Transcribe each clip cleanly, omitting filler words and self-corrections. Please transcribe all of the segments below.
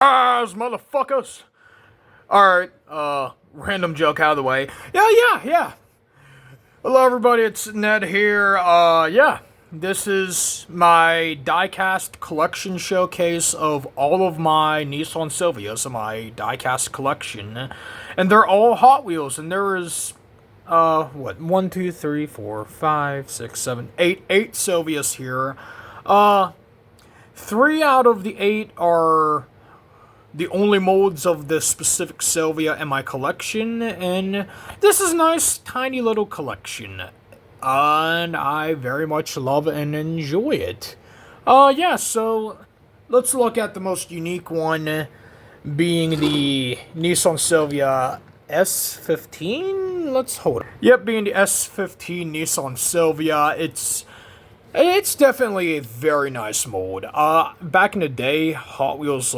Motherfuckers. Alright, random joke out of the way. Yeah. Hello everybody, it's Ned here. Yeah. This is my diecast collection showcase of all of my Nissan Silvias in my diecast collection. And they're all Hot Wheels, and there is, what, 1, 2, 3, 4, 5, 6, 7, 8 Silvias here. 3 out of the 8 are the only molds of this specific Silvia in my collection, and this is a nice, tiny little collection, and I very much love and enjoy it. Yeah, so let's look at the most unique one, being the Nissan Silvia S15? Let's hold it. Yep, being the S15 Nissan Silvia, it's definitely a very nice mold. Back in the day, Hot Wheels,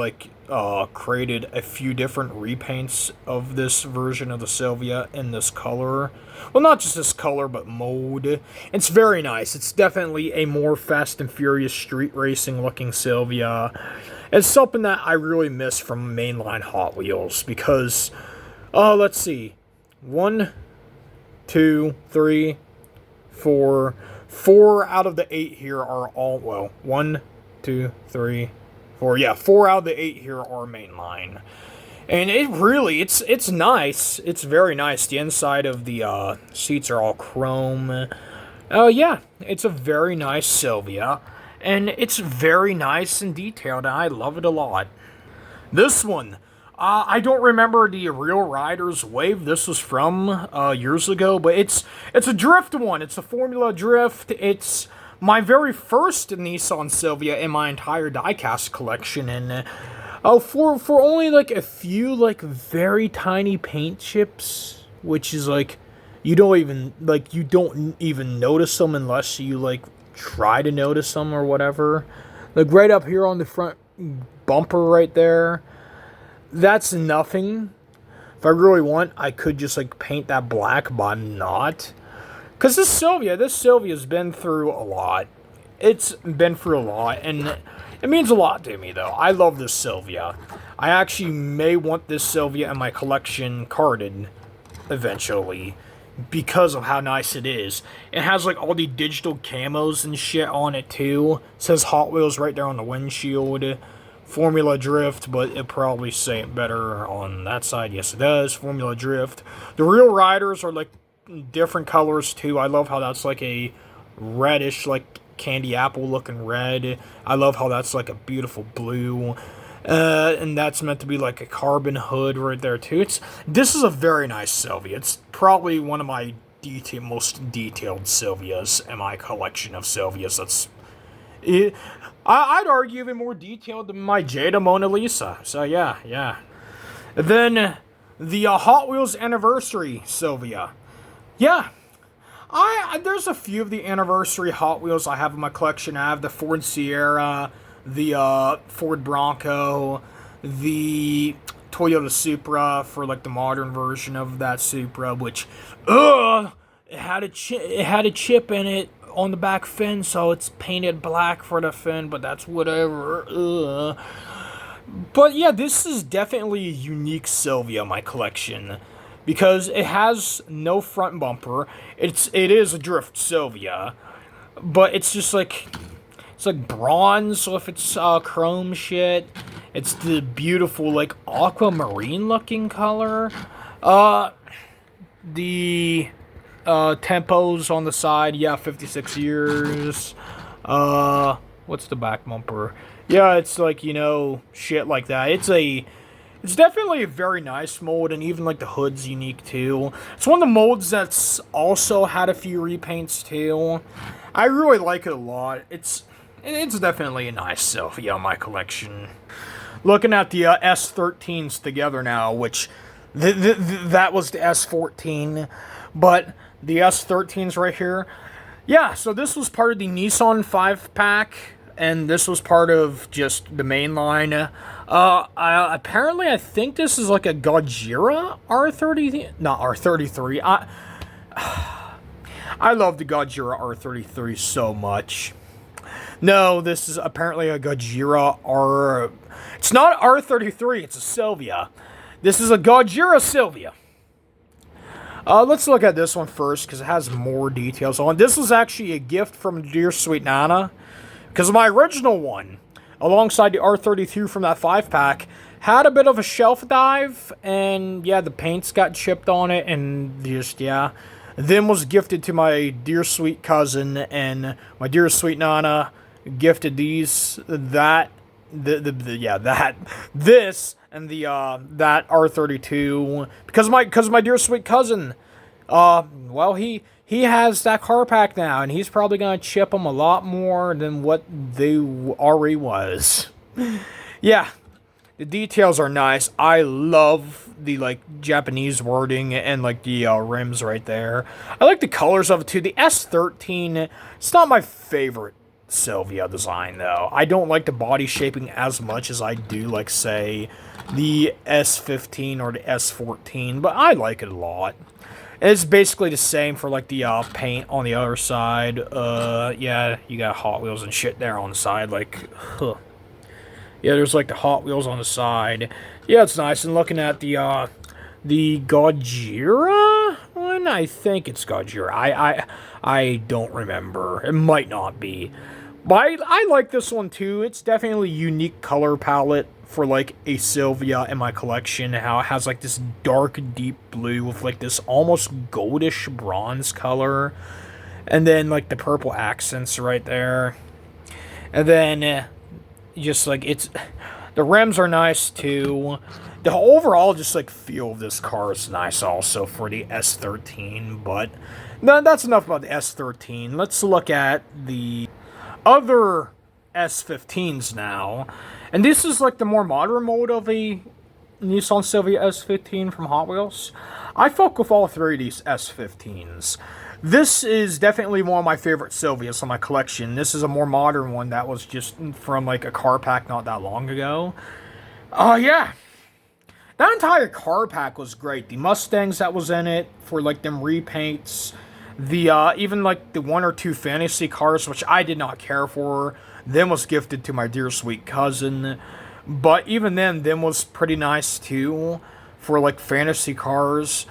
created a few different repaints of this version of the Silvia in this color. Well, not just this color, but mold. It's very nice. It's definitely a more Fast and Furious street racing looking Silvia. It's something that I really miss from mainline Hot Wheels because, let's see. 1, 2, 3, 4... 4 out of the 8 here are all, well, 1, 2, 3, 4. Yeah, 4 out of the 8 here are mainline. And it really, it's nice. It's very nice. The inside of the seats are all chrome. Yeah, it's a very nice Silvia. And it's very nice and detailed, and I love it a lot. This one, I don't remember the Real Riders wave this was from years ago, but it's a drift one. It's a Formula Drift. It's my very first Nissan Silvia in my entire diecast collection, and for only like a few very tiny paint chips, which is you don't even notice them unless you try to notice them or whatever. Like right up here on the front bumper right there. That's nothing. If I really want, I could just paint that black, but I'm not. Because this Silvia's been through a lot. It's been through a lot, and it means a lot to me, though. I love this Silvia. I actually may want this Silvia in my collection carded eventually because of how nice it is. It has all the digital camos and shit on it too. It says Hot Wheels right there on the windshield. Formula Drift, but it probably say it better on that side. Yes, it does. Formula Drift. The Real Riders are different colors too. I love how that's a reddish, candy apple looking red. I love how that's a beautiful blue. And that's meant to be a carbon hood right there too. This is a very nice Silvia. It's probably one of my most detailed Silvias in my collection of Silvias. I'd argue even more detailed than my Jada Mona Lisa. So yeah. Then the Hot Wheels Anniversary Silvia. Yeah, there's a few of the Anniversary Hot Wheels I have in my collection. I have the Ford Sierra, the Ford Bronco, the Toyota Supra for the modern version of that Supra, which it had a chip in it on the back fin, so it's painted black for the fin, but that's whatever. But yeah, this is definitely a unique Silvia in my collection because it has no front bumper. It is a drift Silvia, but it's just it's bronze with its chrome shit. It's the beautiful aquamarine looking color. The tempos on the side, yeah, 56 years. What's the back bumper? Yeah, it's shit like that. It's definitely a very nice mold, and even the hood's unique too. It's one of the molds that's also had a few repaints too. I really like it a lot. It's definitely a nice Silvia in my collection. Looking at the S13s together now, which that was the S14, but the S13's right here. Yeah, so this was part of the Nissan 5-pack, and this was part of just the main line. Apparently, I think this is a Gojira R30, not R33. I love the Gojira R33 so much. No, this is apparently a Gojira R. It's not R33, it's a Silvia. This is a Gojira Silvia. Let's look at this one first, because it has more details on it. This was actually a gift from dear sweet Nana, because my original one, alongside the R32 from that 5-pack, had a bit of a shelf dive, and yeah, the paints got chipped on it, and just, yeah. Then was gifted to my dear sweet cousin, and my dear sweet Nana gifted this, and the that R32, because my dear sweet cousin, well, he has that car pack now, and he's probably gonna chip them a lot more than what they already was. Yeah, the details are nice. I love the, like, Japanese wording and, like, the rims right there. I like the colors of it, too. The S13, it's not my favorite Silvia design, though. I don't like the body shaping as much as I do, like, say, the S15 or the S14, but I like it a lot. It's basically the same for, like, the paint on the other side. Yeah, you got Hot Wheels and shit there on the side, like, huh. Yeah, there's, like, the Hot Wheels on the side. Yeah, it's nice. And looking at the Gojira one, I think it's Gojira. I don't remember. It might not be. But I like this one, too. It's definitely a unique color palette for, like, a Silvia in my collection. How it has, like, this dark, deep blue with, like, this almost goldish bronze color. And then, like, the purple accents right there. And then, just, like, the rims are nice, too. The overall, just, like, feel of this car is nice also for the S13. But, no, that's enough about the S13. Let's look at the other S15s now. And this is, like, the more modern mode of a Nissan Silvia S15 from Hot Wheels. I fuck with all three of these S15s. This is definitely one of my favorite Silvias in my collection. This is a more modern one that was just from, like, a car pack not that long ago. Yeah. That entire car pack was great. The Mustangs that was in it for, like, them repaints. The, even, like, the 1 or 2 fantasy cars, which I did not care for. Them was gifted to my dear sweet cousin. But even then, them was pretty nice, too, for, like, fantasy cars.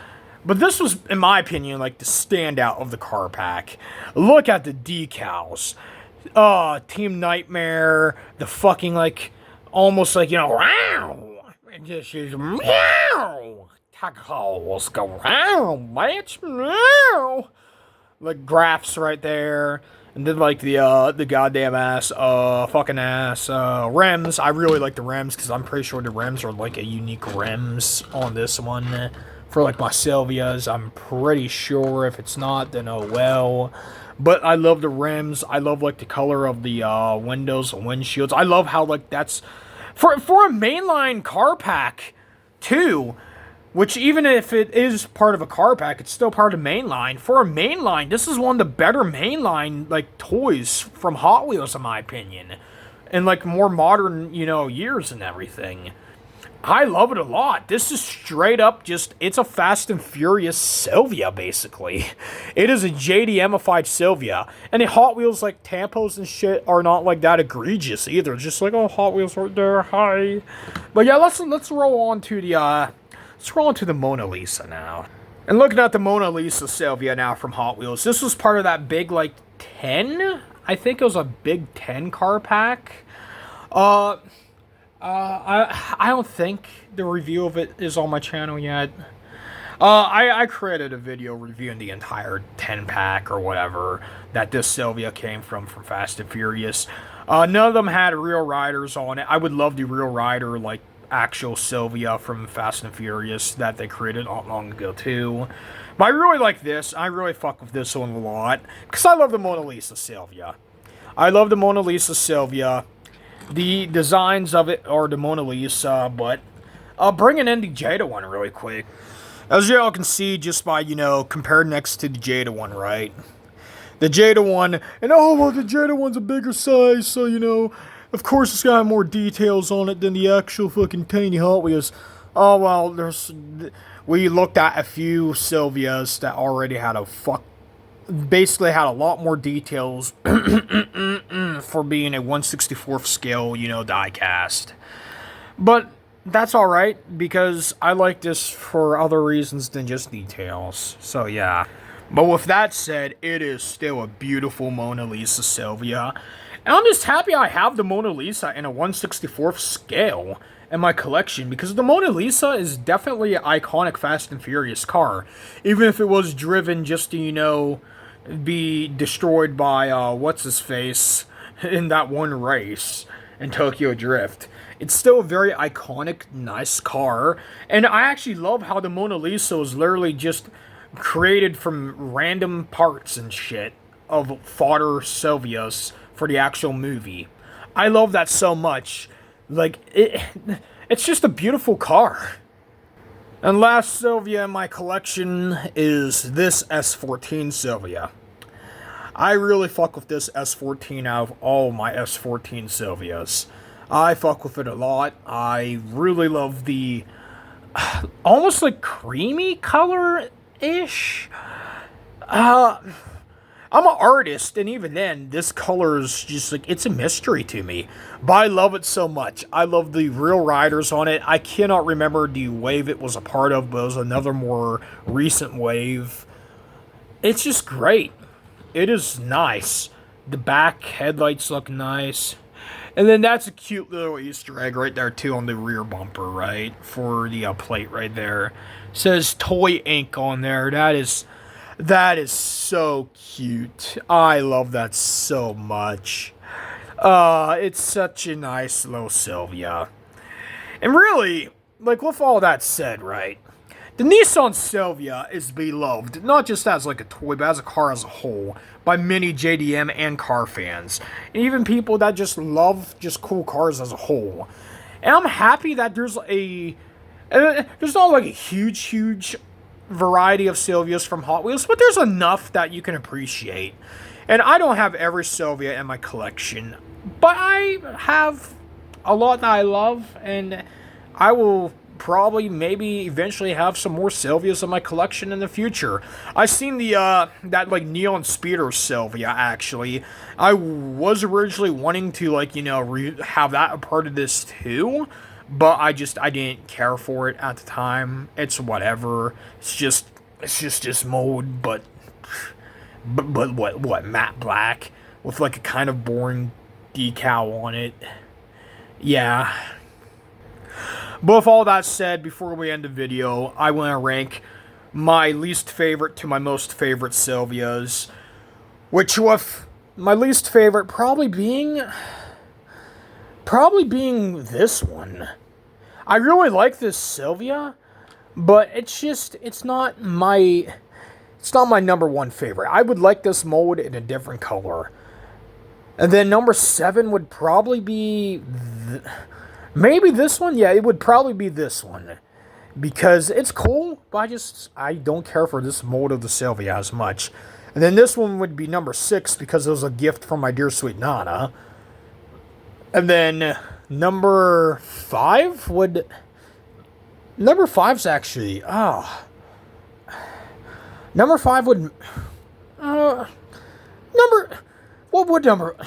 But this was, in my opinion, like, the standout of the car pack. Look at the decals. Team Nightmare. The fucking, like, almost like, you know, wow. Just is meow. Tacos go round, bitch. Meow. Like, graphs right there. And then, like, the goddamn fucking ass, rims. I really like the rims, because I'm pretty sure the rims are, like, a unique rims on this one. For, like, my Silvias, I'm pretty sure. If it's not, then oh well. But I love the rims. I love, like, the color of the windows and windshields. I love how, like, that's for a mainline car pack too. Which, even if it is part of a car pack, it's still part of mainline. For a mainline, this is one of the better mainline, like, toys from Hot Wheels, in my opinion. And, like, more modern, you know, years and everything. I love it a lot. This is straight up just, it's a Fast and Furious Silvia, basically. It is a JDM-ified Silvia. And the Hot Wheels, like, tampos and shit are not, like, that egregious either. Just like, oh, Hot Wheels right there, hi. But yeah, let's roll on to the, let's roll on to the Mona Lisa now. And looking at the Mona Lisa Silvia now from Hot Wheels, this was part of that big, like, 10? I think it was a big 10 car pack. I don't think the review of it is on my channel yet. I created a video reviewing the entire 10-pack or whatever that this Silvia came from Fast and Furious. None of them had real riders on it. I would love the real rider, like, actual Silvia from Fast and Furious that they created not long ago, too. But I really like this. I really fuck with this one a lot, because I love the Mona Lisa Silvia. I love the Mona Lisa Silvia. The designs of it are the Mona Lisa, but bringing in the Jada one really quick. As y'all can see just by, you know, compared next to the Jada one, right? The Jada one, and oh, well, the Jada one's a bigger size, so, you know, of course it's got more details on it than the actual fucking tiny Hot Wheels. Oh, well, we looked at a few Silvias that already had a basically had a lot more details for being a 1/64th scale, diecast. But that's alright, because I like this for other reasons than just details. So yeah. But with that said, it is still a beautiful Mona Lisa Silvia. And I'm just happy I have the Mona Lisa in a 1/64th scale in my collection, because the Mona Lisa is definitely an iconic Fast and Furious car. Even if it was driven just to, be destroyed by, what's-his-face in that one race in Tokyo Drift. It's still a very iconic, nice car. And I actually love how the Mona Lisa was literally just created from random parts and shit of fodder Silvias for the actual movie. I love that so much. Like, it's just a beautiful car. And last Silvia in my collection is this S14 Silvia. I really fuck with this S14 out of all my S14 Silvias. I fuck with it a lot. I really love the almost like creamy color-ish. I'm an artist, and even then, this color is just like, it's a mystery to me. But I love it so much. I love the real riders on it. I cannot remember the wave it was a part of, but it was another more recent wave. It's just great. It is nice. The back headlights look nice. And then that's a cute little Easter egg right there, too, on the rear bumper, right? For the plate right there. It says Toy Inc. on there. That is so cute. I love that so much. It's such a nice little Silvia. And really, like, with all that said, right? The Nissan Silvia is beloved, not just as like a toy, but as a car as a whole, by many JDM and car fans. And even people that just love just cool cars as a whole. And I'm happy that there's not like a huge variety of Silvias from Hot Wheels, but there's enough that you can appreciate. And I don't have every Silvia in my collection, but I have a lot that I love, and I will probably maybe eventually have some more Silvias in my collection in the future. I seen the that like neon speeder Silvia, actually. I was originally wanting to have that a part of this too, but I didn't care for it at the time. It's whatever. It's just mold, but what matte black with like a kind of boring decal on it. Yeah. But with all that said, before we end the video, I want to rank my least favorite to my most favorite Silvias, which with my least favorite probably being this one. I really like this Silvia, but it's not my number one favorite. I would like this mold in a different color. And then number 7 would probably be maybe this one. Yeah, it would probably be this one, because it's cool, but I don't care for this mold of the Silvia as much. And then this one would be number 6, because it was a gift from my dear sweet Nana. And then number 5's actually, number 5 would,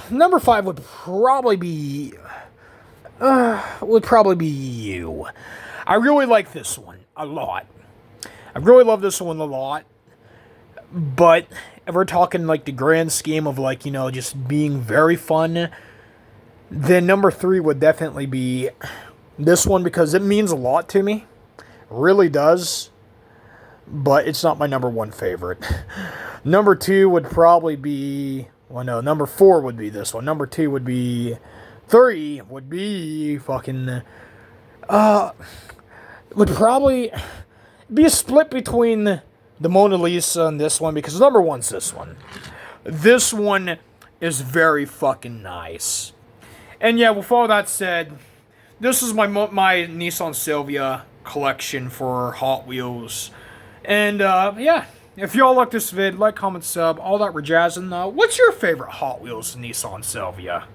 number 5 would probably be, you. I really like this one a lot. I really love this one a lot. But if we're talking like the grand scheme of just being very fun, then number 3 would definitely be this one, because it means a lot to me. It really does. But it's not my number 1 favorite. Number 2 would probably be, number 4 would be this one. Number 2 would be, 3 would be fucking, would probably be a split between the Mona Lisa and this one, because number 1's this one. This one is very fucking nice. And yeah, with all that said, this is my Nissan Silvia collection for Hot Wheels. And yeah, if y'all like this vid, like, comment, sub, all that jazz. And what's your favorite Hot Wheels Nissan Silvia?